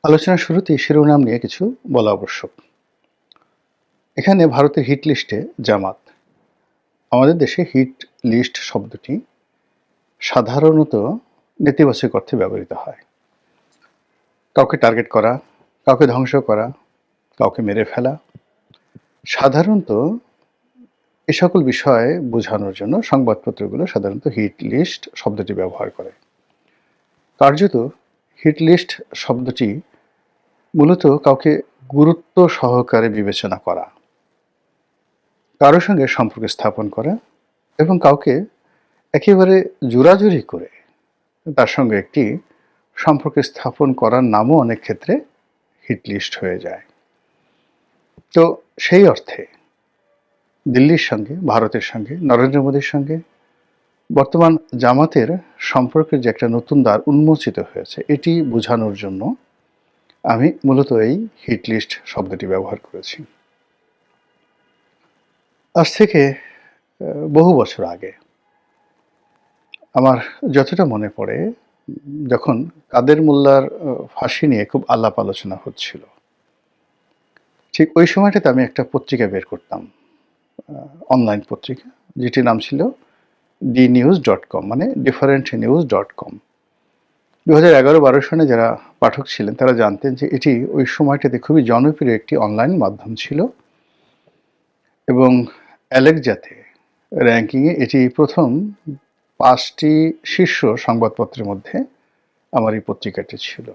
আলোচনার শুরুতেই শিরোনাম নিয়ে কিছু বলা আবশ্যক। এখানে ভারতের হিট লিস্টে জামাত। আমাদের দেশে হিট লিস্ট শব্দটি সাধারণত নেতিবাচক অর্থে ব্যবহৃত হয়। কাউকে টার্গেট করা, কাউকে ধ্বংস করা, কাউকে মেরে ফেলা। সাধারণত এ সকল বিষয় বোঝানোর জন্য সংবাদপত্রগুলো সাধারণত হিট লিস্ট শব্দটি ব্যবহার করে। কার্যত হিট লিস্ট শব্দটি মূলত কাউকে গুরুত্ব সহকারে বিবেচনা করা, কারো সঙ্গে সম্পর্ক স্থাপন করা এবং কাউকে একেবারে জোরাজুরি করে তার সঙ্গে একটি সম্পর্ক স্থাপন করার নামও অনেক ক্ষেত্রে হিট লিস্ট হয়ে যায়। তো সেই অর্থে দিল্লির সঙ্গে, ভারতের সঙ্গে, নরেন্দ্র মোদীর সঙ্গে বর্তমান জামাতের সম্পর্কের যে একটা নতুন দ্বার উন্মোচিত হয়েছে, এটি বোঝানোর জন্য আমি মূলত এই হিট লিস্ট শব্দটি ব্যবহার করেছি। আজ থেকে বহু বছর আগে আমার যতটা মনে পড়ে, যখন কাদের মোল্লার ফাঁসি নিয়ে খুব আলাপ আলোচনা হচ্ছিল, ঠিক ওই সময়টাতে আমি একটা পত্রিকা বের করতাম, অনলাইন পত্রিকা, যেটির নাম ছিল dnews.com, মানে differentnews.com। 2011-12 সনে যারা পাঠক ছিলেন তারা জানতেন যে এটি ওই সময়টাতে খুবই জনপ্রিয় একটি অনলাইন মাধ্যম ছিল এবং অ্যালেক্সাতে র্যাঙ্কিংয়ে এটি প্রথম 5টি শীর্ষ সংবাদপত্রের মধ্যে আমার এই পত্রিকাটি ছিল।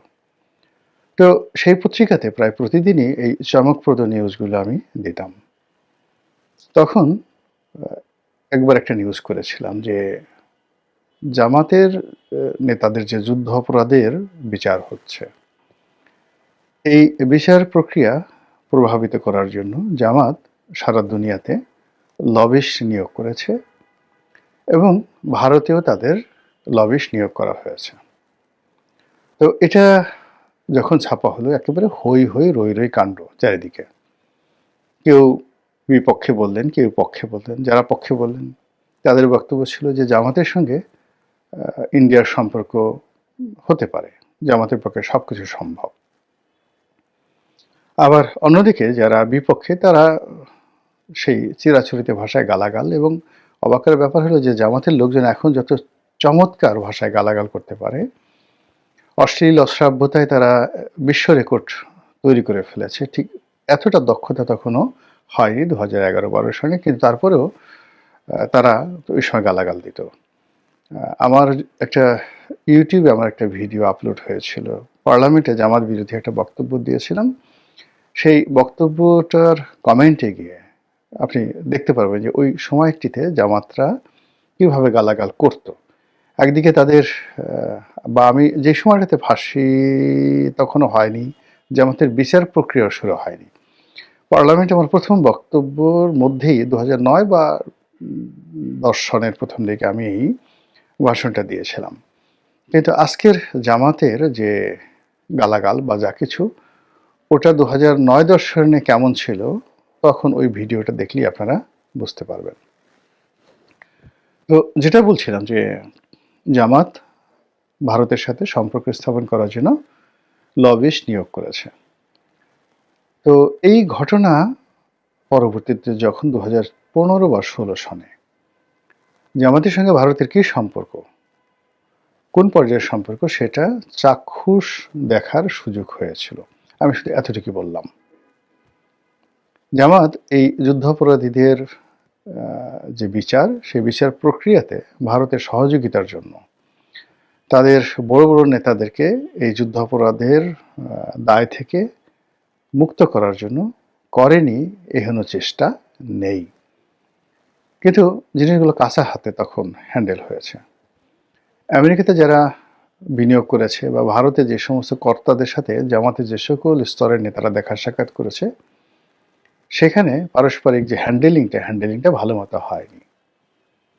তো সেই পত্রিকাতে প্রায় প্রতিদিনই এই চমকপ্রদ নিউজগুলো আমি দিতাম। তখন একবার একটা নিউজ করেছিলাম যে জামাতের নেতাদের যে যুদ্ধ অপরাধের বিচার হচ্ছে, এই বিচার প্রক্রিয়া প্রভাবিত করার জন্য জামাত সারা দুনিয়াতে লবিস্ট নিয়োগ করেছে এবং ভারতেও তাদের লবিস্ট নিয়োগ করা হয়েছে। তো এটা যখন ছাপা হলো, একেবারে হই হই রই রই কাণ্ড চারিদিকে। কেউ বিপক্ষে বললেন, কেউ পক্ষে বললেন। যারা পক্ষে বললেন তাদের বক্তব্য ছিল যে জামাতের সঙ্গে ইন্ডিয়ার সম্পর্ক হতে পারে, জামাতের পক্ষে সবকিছু সম্ভব। আবার অন্যদিকে যারা বিপক্ষে তারা সেই চিরাচরিত ভাষায় গালাগাল, এবং অবাকের ব্যাপার হলো যে জামাতের লোকজন এখন যত চমৎকার ভাষায় গালাগাল করতে পারে, অশ্লীল অশ্রাব্যতায় তারা বিশ্ব রেকর্ড তৈরি করে ফেলেছে, ঠিক এতটা দক্ষতা তখনও হয়নি 2011-12 সনে, কিন্তু তারপরেও তারা ওই সময় গালাগাল দিত। আমার একটা ইউটিউবে আমার একটা ভিডিও আপলোড হয়েছিল, পার্লামেন্টে জামাত বিরোধী একটা বক্তব্য দিয়েছিলাম। সেই বক্তব্যটার কমেন্টে গিয়ে আপনি দেখতে পারবেন যে ওই সময়টিতে জামাতরা কীভাবে গালাগাল করত। একদিকে তাদের বা আমি যে সময়টাতে ফাঁসি তখনও হয়নি, জামাতের বিচার প্রক্রিয়া শুরু হয়নি, পার্লামেন্টে আমার প্রথম বক্তব্যর মধ্যেই 2009 বা 10 সনের প্রথম দিকে আমি এই ভাষণটা দিয়েছিলাম। কিন্তু আজকের জামাতের যে গালাগাল বা যা কিছু, ওটা 2009-10 সনে কেমন ছিল তখন ওই ভিডিওটা দেখলেই আপনারা বুঝতে পারবেন। তো যেটা বলছিলাম যে জামাত ভারতের সাথে সম্পর্ক স্থাপন করার জন্য লবিস্ট নিয়োগ করেছে। তো এই ঘটনা পরবর্তীতে যখন 2015 বা 16 সনে জামাতের সঙ্গে ভারতের কী সম্পর্ক, কোন পর্যায়ের সম্পর্ক, সেটা চাক্ষুষ দেখার সুযোগ হয়েছিল। আমি শুধু এতটুকুই বললাম। জামাত এই যুদ্ধাপরাধীদের যে বিচার, সেই বিচার প্রক্রিয়াতে ভারতের সহযোগিতার জন্য তাদের বড় বড় নেতাদেরকে এই যুদ্ধাপরাধের দায় থেকে মুক্ত করার জন্য করেনি এহেন চেষ্টা নেই, কিন্তু জিনিসগুলো কাঁচা হাতে তখন হ্যান্ডেল হয়েছে। আমেরিকাতে যারা বিনিয়োগ করেছে বা ভারতে যে সমস্ত কর্তাদের সাথে জামাতের যে সকল স্তরের নেতারা দেখা সাক্ষাৎ করেছে, সেখানে পারস্পরিক যে হ্যান্ডেলিংটা ভালো মতো হয়নি।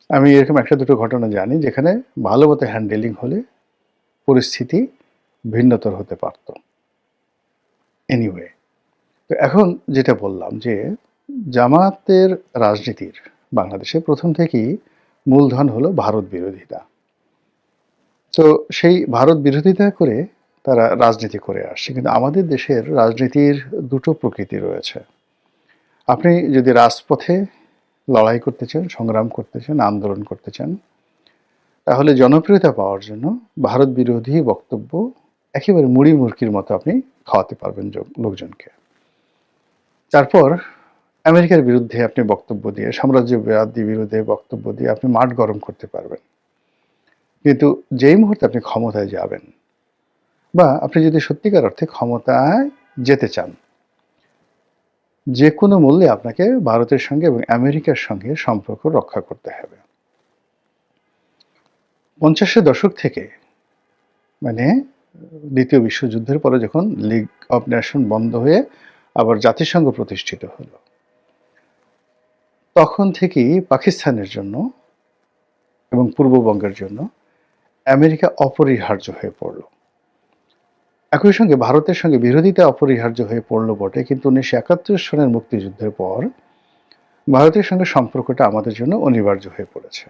আমি এরকম একটা দুটো ঘটনা জানি যেখানে ভালো মতো হ্যান্ডেলিং হলে পরিস্থিতি ভিন্নতর হতে পারত। এনিওয়ে, তো এখন যেটা বললাম যে জামাতের রাজনীতির বাংলাদেশে প্রথম থেকেই মূলধন হলো ভারত বিরোধিতা। তো সেই ভারত বিরোধিতা করে তারা রাজনীতি করে আসছে। কিন্তু আমাদের দেশের রাজনীতির দুটো প্রকৃতি রয়েছে। আপনি যদি রাজপথে লড়াই করতে চান, সংগ্রাম করতে চান, আন্দোলন করতে চান, তাহলে জনপ্রিয়তা পাওয়ার জন্য ভারত বিরোধী বক্তব্য একেবারে মুড়ি মুরকির মতো আপনি খাওয়াতে পারবেন লোকজনকে। তারপর আমেরিকার বিরুদ্ধে আপনি বক্তব্য দিয়ে, সাম্রাজ্যবাদী বিরুদ্ধে বক্তব্য দিয়ে আপনি মাঠ গরম করতে পারবেন। কিন্তু যেই মুহূর্তে আপনি ক্ষমতায় যাবেন, বা আপনি যদি সত্যিকার অর্থে ক্ষমতায় যেতে চান, যে কোনো মূল্যে আপনাকে ভারতের সঙ্গে এবং আমেরিকার সঙ্গে সম্পর্ক রক্ষা করতে হবে। 50-এর দশক থেকে, মানে দ্বিতীয় বিশ্বযুদ্ধের পরে যখন লিগ অফ নেশন বন্ধ হয়ে আবার জাতিসংঘ প্রতিষ্ঠিত হলো, তখন থেকেই পাকিস্তানের জন্য এবং পূর্ববঙ্গের জন্য আমেরিকা অপরিহার্য হয়ে পড়ল। একই সঙ্গে ভারতের সঙ্গে বিরোধিতা অপরিহার্য হয়ে পড়ল বটে, কিন্তু 1971 সনের মুক্তিযুদ্ধের পর ভারতের সঙ্গে সম্পর্কটা আমাদের জন্য অনিবার্য হয়ে পড়েছে।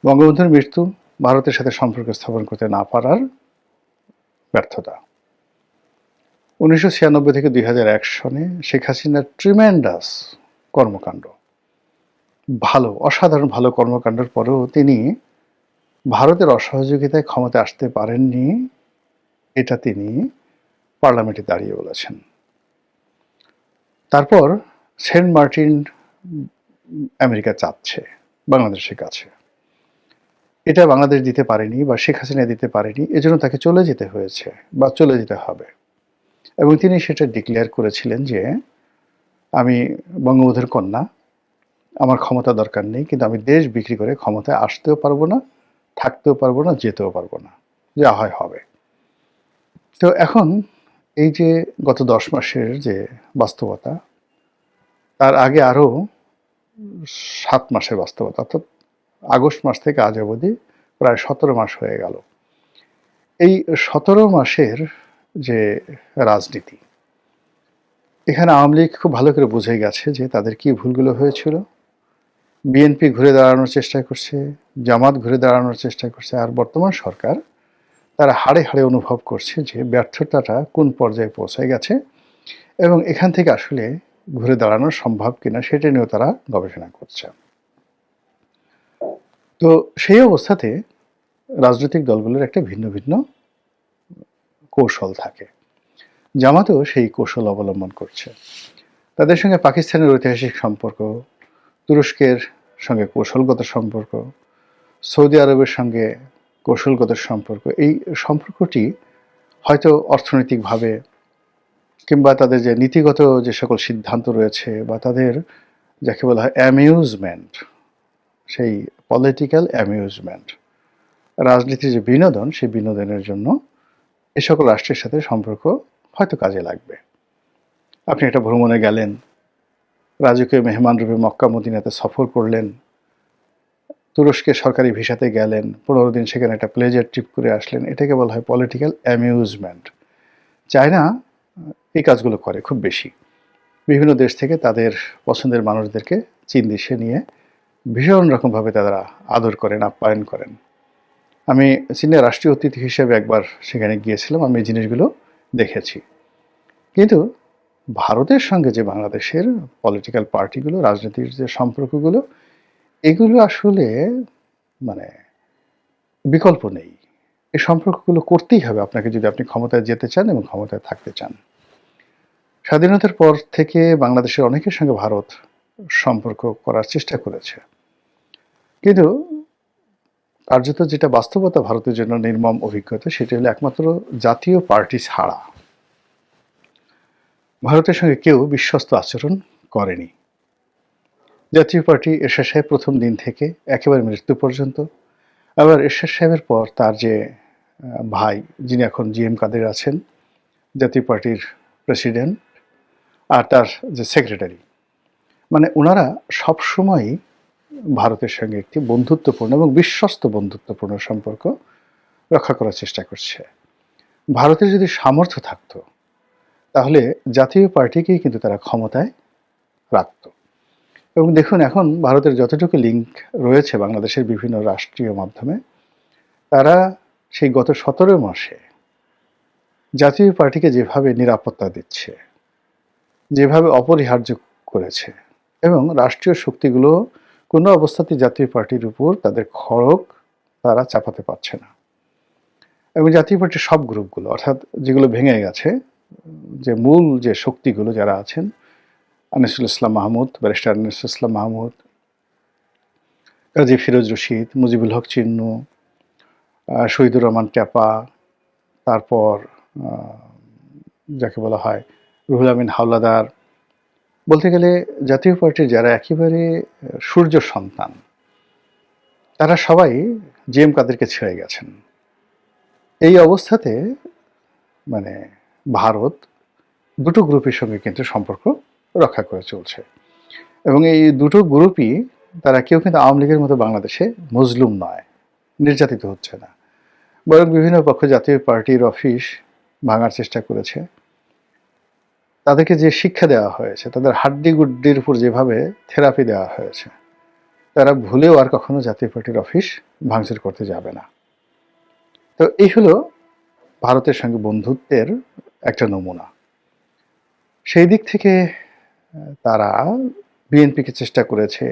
বঙ্গবন্ধুর মৃত্যু, ভারতের সাথে সম্পর্ক স্থাপন করতে না পারার ব্যর্থতা। 1996 থেকে 2001 সনে শেখ হাসিনার ট্রিমেন্ডাস কর্মকাণ্ড, অসাধারণ ভালো কর্মকাণ্ডের পরেও তিনি ভারতের অসহযোগিতায় ক্ষমতায় আসতে পারেননি, এটা তিনি পার্লামেন্টে দাঁড়িয়ে বলেছেন। তারপর সেন্ট মার্টিন আমেরিকা চাচ্ছে বাংলাদেশের কাছে, এটা বাংলাদেশ দিতে পারেনি বা শেখ হাসিনা দিতে পারেনি, এজন্য তাকে চলে যেতে হয়েছে বা চলে যেতে হবে। এবং তিনি সেটা ডিক্লেয়ার করেছিলেন যে আমি বঙ্গবন্ধুর কন্যা, আমার ক্ষমতা দরকার নেই, কিন্তু আমি দেশ বিক্রি করে ক্ষমতায় আসতেও পারবো না, থাকতেও পারবো না, যেতেও পারবো না, যা হয় হবে। তো এখন এই যে গত 10 মাসের যে বাস্তবতা, তার আগে আরও 7 মাসের বাস্তবতা, অর্থাৎ আগস্ট মাস থেকে আজ অবধি প্রায় 17 মাস হয়ে গেল। এই 17 মাসের যে রাজনীতি, এখানে আওয়ামী লীগ খুব ভালো করে বুঝে গেছে যে তাদের কি ভুলগুলো হয়েছিল। বিএনপি ঘুরে দাঁড়ানোর চেষ্টা করছে, জামাত ঘুরে দাঁড়ানোর চেষ্টা করছে, আর বর্তমান সরকার তারা হাড়ে হাড়ে অনুভব করছে যে ব্যর্থতাটা কোন পর্যায়ে পৌঁছে গেছে এবং এখান থেকে আসলে ঘুরে দাঁড়ানো সম্ভব কিনা সেটা নিয়েও তারা গবেষণা করছে। তো সেই অবস্থাতে রাজনৈতিক দলগুলোর একটা ভিন্ন ভিন্ন কৌশল থাকে। জামাতও সেই কৌশল অবলম্বন করছে। তাদের সঙ্গে পাকিস্তানের ঐতিহাসিক সম্পর্ক, তুরস্কের সঙ্গে কৌশলগত সম্পর্ক, সৌদি আরবের সঙ্গে কৌশলগত সম্পর্ক, এই সম্পর্কটি হয়তো অর্থনৈতিকভাবে কিংবা তাদের যে নীতিগত যে সকল সিদ্ধান্ত রয়েছে বা তাদের যাকে বলা হয় অ্যামিউজমেন্ট, সেই পলিটিক্যাল অ্যামিউজমেন্ট, রাজনীতির যে বিনোদন, সেই বিনোদনের জন্য এ সকল রাষ্ট্রের সাথে সম্পর্ক হয়তো কাজে লাগবে। আপনি একটা ভ্রমণে গেলেন, রাজকীয় মেহমান রূপে মক্কা মদিনাতে সফর করলেন, তুরস্কে সরকারি ভিসাতে গেলেন, 15 দিন সেখানে একটা প্লেজার ট্রিপ করে আসলেন, এটাকে বলা হয় পলিটিক্যাল অ্যামিউজমেন্ট। চায়না এই কাজগুলো করে খুব বেশি। বিভিন্ন দেশ থেকে তাদের পছন্দের মানুষদেরকে চীন দেশে নিয়ে ভীষণ রকমভাবে তারা আদর করেন, আপ্যায়ন করেন। আমি চীনের রাষ্ট্রীয় অতিথি হিসেবে একবার সেখানে গিয়েছিলাম, আমি এই জিনিসগুলো দেখেছি। কিন্তু ভারতের সঙ্গে যে বাংলাদেশের পলিটিক্যাল পার্টিগুলো, রাজনীতির যে সম্পর্কগুলো, এগুলো আসলে মানে বিকল্প নেই। এই সম্পর্কগুলো করতেই হবে আপনাকে যদি আপনি ক্ষমতায় যেতে চান এবং ক্ষমতায় থাকতে চান। স্বাধীনতার পর থেকে বাংলাদেশের অনেকের সঙ্গে ভারত সম্পর্ক করার চেষ্টা করেছে, কিন্তু কার্যত যেটা বাস্তবতা ভারতের জন্য নির্মম অভিজ্ঞতা, সেটা হলো একমাত্র জাতীয় পার্টি ছাড়া ভারতের সঙ্গে কেউ বিশ্বস্ত আচরণ করেনি। জাতীয় পার্টি এরশাদ সাহেব প্রথম দিন থেকে একেবারে মৃত্যু পর্যন্ত, আবার এরশাদ সাহেবের পর তার যে ভাই, যিনি এখন জিএম কাদের আছেন, জাতীয় পার্টির প্রেসিডেন্ট, আর তার যে সেক্রেটারি, মানে ওনারা সবসময়ই ভারতের সঙ্গে একটি বন্ধুত্বপূর্ণ এবং বিশ্বস্ত বন্ধুত্বপূর্ণ সম্পর্ক রক্ষা করার চেষ্টা করছে। ভারতের যদি সামর্থ্য থাকতো তাহলে জাতীয় পার্টিকেই কিন্তু তারা ক্ষমতায় রাখত। এবং দেখুন এখন ভারতের যতটুকু লিঙ্ক রয়েছে বাংলাদেশের বিভিন্ন রাষ্ট্রীয় মাধ্যমে, তারা সেই গত 17 মাসে জাতীয় পার্টিকে যেভাবে নিরাপত্তা দিচ্ছে, যেভাবে অপরিহার্য করেছে, এবং রাষ্ট্রীয় শক্তিগুলো কোনো অবস্থাতেই জাতীয় পার্টির উপর তাদের খড়গ তারা চাপাতে পারছে না। এবং জাতীয় পার্টির সব গ্রুপগুলো, অর্থাৎ যেগুলো ভেঙে গেছে, যে মূল যে শক্তিগুলো যারা আছেন, আনিসুল ইসলাম মাহমুদ, ব্যারিস্টার আনিসুল ইসলাম মাহমুদ, কাজী ফিরোজ রশিদ, মুজিবুল হক চিন্নু, শহীদুর রহমান ট্যাপা, তারপর যাকে বলা হয় রুহুল আমিন হাওলাদার, বলতে গেলে জাতীয় পার্টির যারা একেবারে সূর্য সন্তান, তারা সবাই জি এম কাদেরকে ছেড়ে গেছেন। এই অবস্থাতে মানে ভারত দুটো গ্রুপের সঙ্গে কিন্তু সম্পর্ক রক্ষা করে চলছে, এবং এই দুটো গ্রুপই তারা কেউ কিন্তু আওয়ামী লীগের মতো বাংলাদেশে মজলুম নয়, নির্যাতিত হচ্ছে না, বরং বিভিন্ন পক্ষ জাতীয় পার্টির অফিস ভাঙার চেষ্টা করেছে। তাদেরকে যে শিক্ষা দেওয়া হয়েছে, তাদের হাড্ডি গুড্ডির উপর যেভাবে থেরাপি দেওয়া হয়েছে, তারা ভুলেও আর কখনো জাতীয় পার্টির অফিস ভাঙচুর করতে যাবে না। তো এই হলো ভারতের সঙ্গে বন্ধুত্বের একটা নমুনা। সেই দিক থেকে তারা বিএনপিকে চেষ্টা করেছে,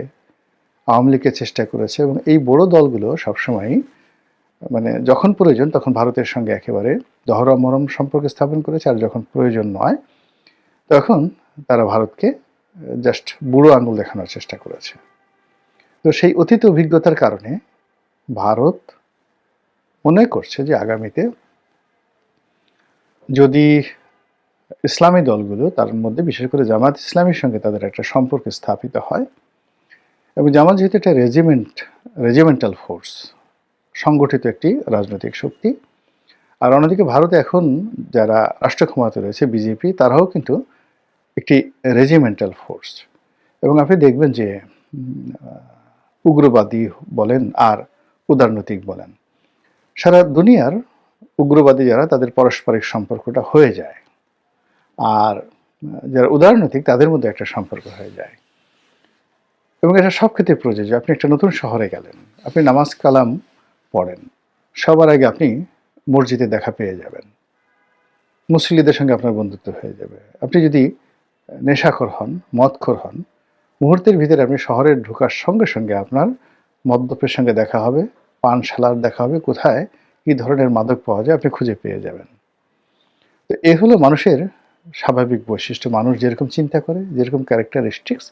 আওয়ামী লীগকে চেষ্টা করেছে, এবং এই বড় দলগুলো সবসময় যখন প্রয়োজন তখন ভারতের সঙ্গে একেবারে দহরম মরম সম্পর্ক স্থাপন করেছে, আর যখন প্রয়োজন নয় তখন তারা ভারতকে জাস্ট বুড়ো আঙুল দেখানোর চেষ্টা করেছে। তো সেই অতীত অভিজ্ঞতার কারণে ভারত মনে করছে যে আগামীতে যদি ইসলামী দলগুলো, তার মধ্যে বিশেষ করে জামাত ইসলামীর সঙ্গে তাদের একটা সম্পর্ক স্থাপিত হয়, এবং জামাত যেহেতু একটা রেজিমেন্টাল ফোর্স, সংগঠিত একটি রাজনৈতিক শক্তি, আর অন্যদিকে ভারতে এখন যারা রাষ্ট্র ক্ষমতা রয়েছে বিজেপি, তারাও কিন্তু একটি রেজিমেন্টাল ফোর্স। এবং আপনি দেখবেন যে উগ্রবাদী বলেন আর উদারনৈতিক বলেন, সারা দুনিয়ার উগ্রবাদী যারা, তাদের পারস্পরিক সম্পর্কটা হয়ে যায়, আর যারা উদারনৈতিক তাদের মধ্যে একটা সম্পর্ক হয়ে যায়। এবং এটা সব ক্ষেত্রে প্রযোজ্য। আপনি একটা নতুন শহরে গেলেন, আপনি নামাজ কালাম পড়েন, সবার আগে আপনি মসজিদে দেখা পেয়ে যাবেন, মুসল্লিদের সঙ্গে আপনার বন্ধুত্ব হয়ে যাবে। আপনি যদি নেশাখোর হন, মদখোর হন, মুহূর্তের ভিতরে আপনি শহরে ঢোকার সঙ্গে সঙ্গে আপনার মদ্যপের সঙ্গে দেখা হবে, পানশালার দেখা হবে, কোথায় কী ধরনের মাদক পাওয়া যায় আপনি খুঁজে পেয়ে যাবেন। তো এ হলো মানুষের স্বাভাবিক বৈশিষ্ট্য। মানুষ যেরকম চিন্তা করে, যেরকম ক্যারেক্টারিস্টিক্স,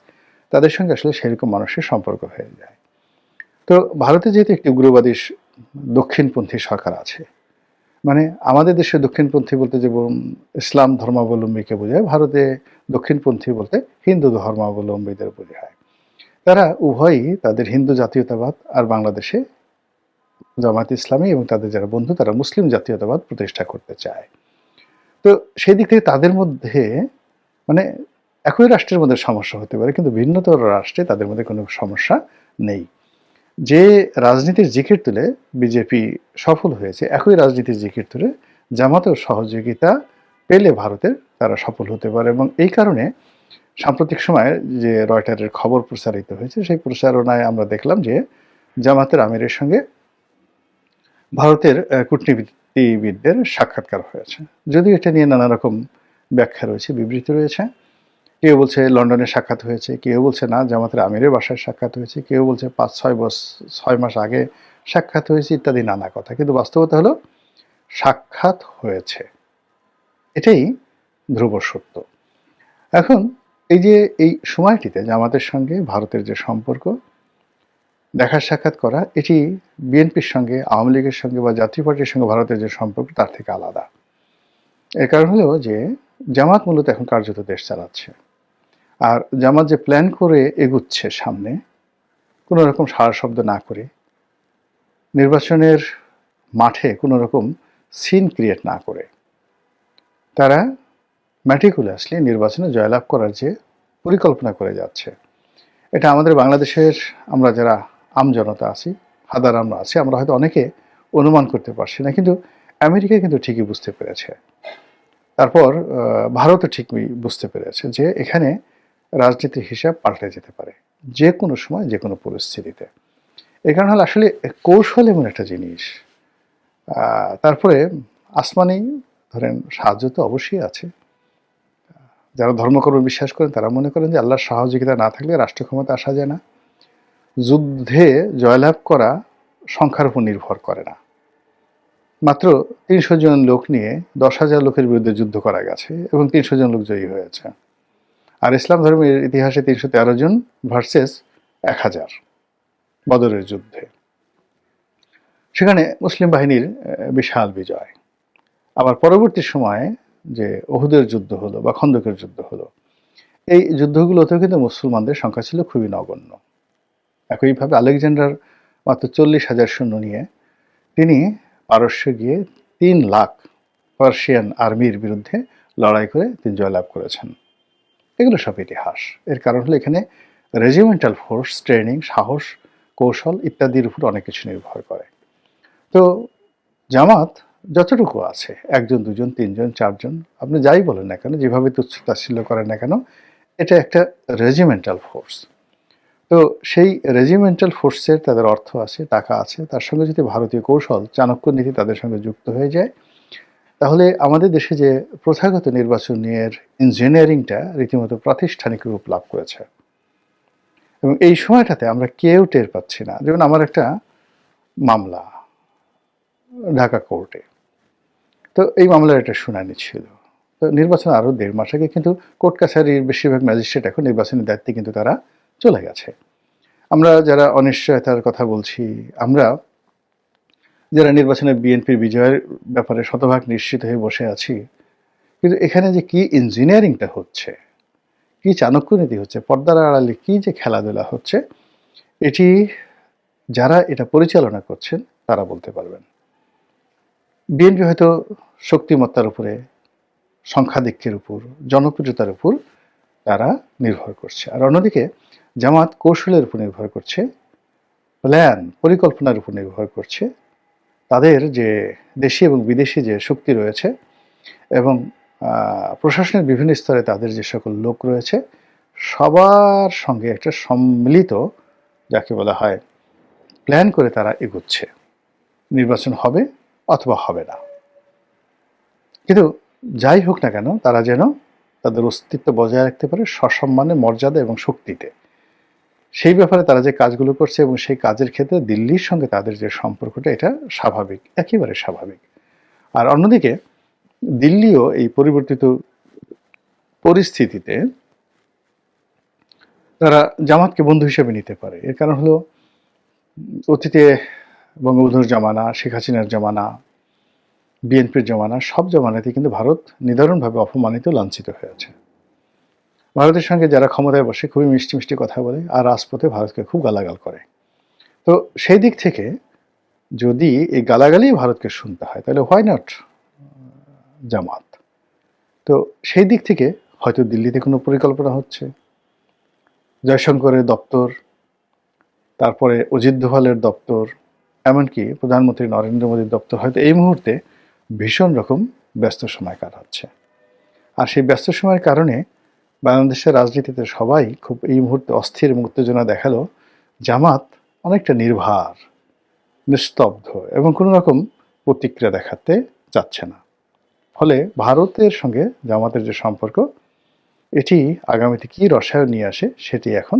তাদের সঙ্গে আসলে সেরকম মানুষের সম্পর্ক হয়ে যায়। তো ভারতে যেহেতু একটি উগ্রবাদী দক্ষিণপন্থী সরকার আছে, আমাদের দেশে দক্ষিণপন্থী বলতে যেমন ইসলাম ধর্মাবলম্বীকে বোঝায়, ভারতে দক্ষিণপন্থী বলতে হিন্দু ধর্মাবলম্বীদের বোঝায়। তারা উভয়ই তাদের হিন্দু জাতীয়তাবাদ, আর বাংলাদেশে জামায়াত ইসলামী এবং তাদের যারা বন্ধু তারা মুসলিম জাতীয়তাবাদ প্রতিষ্ঠা করতে চায়। তো সেই দিক থেকে তাদের মধ্যে একই রাষ্ট্রের মধ্যে সমস্যা হতে পারে, কিন্তু ভিন্নতর রাষ্ট্রে তাদের মধ্যে কোনো সমস্যা নেই। যে রাজনীতির জিকির তুলে বিজেপি সফল হয়েছে, একই রাজনীতির জিকির তুলে জামাতেও সহযোগিতা পেলে ভারতের তারা সফল হতে পারে। এবং এই কারণে সাম্প্রতিক সময়ে যে রয়টারের খবর প্রচারিত হয়েছে, সেই প্রচারণায় আমরা দেখলাম যে জামাতের আমিরের সঙ্গে ভারতের কূটনীতিবিদদের সাক্ষাৎকার হয়েছে। যদিও এটা নিয়ে নানা রকম ব্যাখ্যা রয়েছে, বিবৃতি রয়েছে। কেউ বলছে লন্ডনে সাক্ষাৎ হয়েছে, কেউ বলছে না জামাতের আমিরের বাসায় সাক্ষাৎ হয়েছে, কেউ বলছে 5-6 মাস আগে সাক্ষাৎ হয়েছে, ইত্যাদি নানা কথা। কিন্তু বাস্তবতা হলো সাক্ষাৎ হয়েছে, এটাই ধ্রুব সত্য। এখন এই সময়টিতে জামাতের সঙ্গে ভারতের যে সম্পর্ক, দেখা সাক্ষাৎ করা, এটি বিএনপির সঙ্গে, আওয়ামী লীগের সঙ্গে বা জাতীয় পার্টির সঙ্গে ভারতের যে সম্পর্ক তার থেকে আলাদা। এর কারণ হলো যে জামাত মূলত এখন কার্যত দেশ চালাচ্ছে, আর জামাত যে প্ল্যান করে এগুচ্ছে সামনে, কোনো রকম সাড়া শব্দ না করে, নির্বাচনের মাঠে কোনো রকম সিন ক্রিয়েট না করে, তারা ম্যাটিকুলাসলি নির্বাচনে জয়লাভ করার যে পরিকল্পনা করে যাচ্ছে, এটা আমাদের বাংলাদেশের আমরা যারা আমজনতা আছি, আমরা আছি, আমরা হয়তো অনেকে অনুমান করতে পারছি না, কিন্তু আমেরিকা কিন্তু ঠিকই বুঝতে পেরেছে। তারপর ভারতও ঠিকই বুঝতে পেরেছে যে এখানে রাজনীতির হিসাব পাল্টে যেতে পারে যে কোনো সময়, যে কোনো পরিস্থিতিতে। এ কারণ হলো আসলে কৌশল এমন একটা জিনিস। তারপরে আসমানি ধরেন সাহায্য তো অবশ্যই আছে। যারা ধর্মকর্ম বিশ্বাস করেন তারা মনে করেন যে আল্লাহর সহযোগিতা না থাকলে রাষ্ট্র ক্ষমতা আসা যায় না। যুদ্ধে জয়লাভ করা সংখ্যার উপর নির্ভর করে না। মাত্র ৩০০ জন লোক নিয়ে ১০,০০০ লোকের বিরুদ্ধে যুদ্ধ করা গেছে এবং ৩০০ জন লোক জয়ী হয়েছে। আর ইসলাম ধর্মের ইতিহাসে ৩১৩ জন ভার্সেস ১,০০০ বদরের যুদ্ধে। সেখানে মুসলিম বাহিনীর বিশাল বিজয়। আবার পরবর্তী সময়ে যে উহুদের যুদ্ধ হলো বা খন্দকের যুদ্ধ হলো, এই যুদ্ধগুলোতেও কিন্তু মুসলমানদের সংখ্যা ছিল খুবই নগণ্য। একইভাবে আলেকজান্ডার মাত্র ৪০,০০০ সৈন্য নিয়ে তিনি পারস্যে গিয়ে ৩ লাখ পার্সিয়ান আর্মির বিরুদ্ধে লড়াই করে তিনি জয়লাভ করেছেন। এগুলো সব ইতিহাস। এর কারণ হলো এখানে রেজিমেন্টাল ফোর্স, ট্রেনিং, সাহস, কৌশল ইত্যাদির উপর অনেক কিছু নির্ভর করে। তো জামাত যতটুকু আছে, ১ জন, ২ জন, ৩ জন, ৪ জন, আপনি যাই বলেন না কেন, যেভাবে তুচ্ছ-তাচ্ছিল্য করেন না কেন, এটা একটা রেজিমেন্টাল ফোর্স। তো সেই রেজিমেন্টাল ফোর্সের তাদের অর্থ আছে, টাকা আছে, তার সঙ্গে যদি ভারতীয় কৌশল, চাণক্য নীতি তাদের সঙ্গে যুক্ত হয়ে যায়, তাহলে আমাদের দেশে যে প্রথাগত নির্বাচনের ইঞ্জিনিয়ারিংটা রীতিমতো প্রাতিষ্ঠানিক রূপ লাভ করেছে। এবং এই সময়টাতে আমরা কেউ টের পাচ্ছি না। যেমন আমার একটা মামলা ঢাকা কোর্টে। তো এই মামলার একটা শুনানি ছিল। তো নির্বাচন আরও ১.৫ মাস আগে, কিন্তু কোর্ট কাছারির বেশিরভাগ ম্যাজিস্ট্রেট এখন নির্বাচনের দায়িত্বে কিন্তু তারা চলে গেছে। আমরা যারা অনিশ্চয়তার কথা বলছি, আমরা যারা নির্বাচনে বিএনপির বিজয়ের ব্যাপারে শতভাগ নিশ্চিত হয়ে বসে আছি, কিন্তু এখানে যে কি ইঞ্জিনিয়ারিংটা হচ্ছে, কি চাণক্য নীতি হচ্ছে, পর্দার আড়ালে কি যে খেলাধুলা হচ্ছে, এটি যারা এটা পরিচালনা করছেন তারা বলতে পারবেন। বিএনপি হয়তো শক্তিমত্তার উপরে, সংখ্যাধিক্যের উপর, জনপ্রিয়তার উপর তারা নির্ভর করছে। আর অন্যদিকে জামাত কৌশলের উপর নির্ভর করছে, প্ল্যান, পরিকল্পনার উপর নির্ভর করছে। তাদের যে দেশি এবং বিদেশি যে শক্তি রয়েছে এবং প্রশাসনের বিভিন্ন স্তরে তাদের যে সকল লোক রয়েছে, সবার সঙ্গে একটা সম্মিলিত, যাকে বলা হয়, প্ল্যান করে তারা এগোচ্ছে। নির্বাচন হবে অথবা হবে না। কিন্তু যাই হোক না কেন, তারা যেন তাদের অস্তিত্ব বজায় রাখতে পারে সসম্মানে, মর্যাদা এবং শক্তিতে। সেই ব্যাপারে তারা যে কাজগুলো করছে এবং সেই কাজের ক্ষেত্রে দিল্লির সঙ্গে তাদের যে সম্পর্কটা, এটা স্বাভাবিক, একেবারে স্বাভাবিক। আর অন্যদিকে দিল্লিও এই পরিবর্তিত পরিস্থিতিতে তারা জামাতকে বন্ধু হিসেবে নিতে পারে। এর কারণ হলো অতীতে বঙ্গবন্ধুর জামানা, শেখ হাসিনার জামানা, বিএনপির জামানা, সব জামানাতেই কিন্তু ভারত নিদারুণভাবে অপমানিত, লাঞ্ছিত হয়েছে। ভারতের সঙ্গে যারা ক্ষমতায় বসে খুবই মিষ্টি মিষ্টি কথা বলে আর রাজপথে ভারতকে খুব গালাগাল করে। তো সেই দিক থেকে যদি এই গালাগালি ভারতকে শুনতে হয়, তাহলে হোয়াই নট জামাত? তো সেই দিক থেকে হয়তো দিল্লিতে কোনো পরিকল্পনা হচ্ছে, জয়শঙ্করের দপ্তর, তারপরে অজিত দোভালের দপ্তর, এমনকি প্রধানমন্ত্রী নরেন্দ্র মোদীর দপ্তর হয়তো এই মুহূর্তে ভীষণ রকম ব্যস্ত সময় কাটাচ্ছে। আর সেই ব্যস্ত সময়ের কারণে বাংলাদেশের রাজনীতিতে সবাই খুব এই মুহূর্তে অস্থির এবং উত্তেজনা দেখালো। জামাত অনেকটা নির্ভার, নিস্তব্ধ এবং কোনো রকম প্রতিক্রিয়া দেখাতে চাচ্ছে না। ফলে ভারতের সঙ্গে জামাতের যে সম্পর্ক, এটি আগামীতে কী রসায়ন নিয়ে আসে সেটি এখন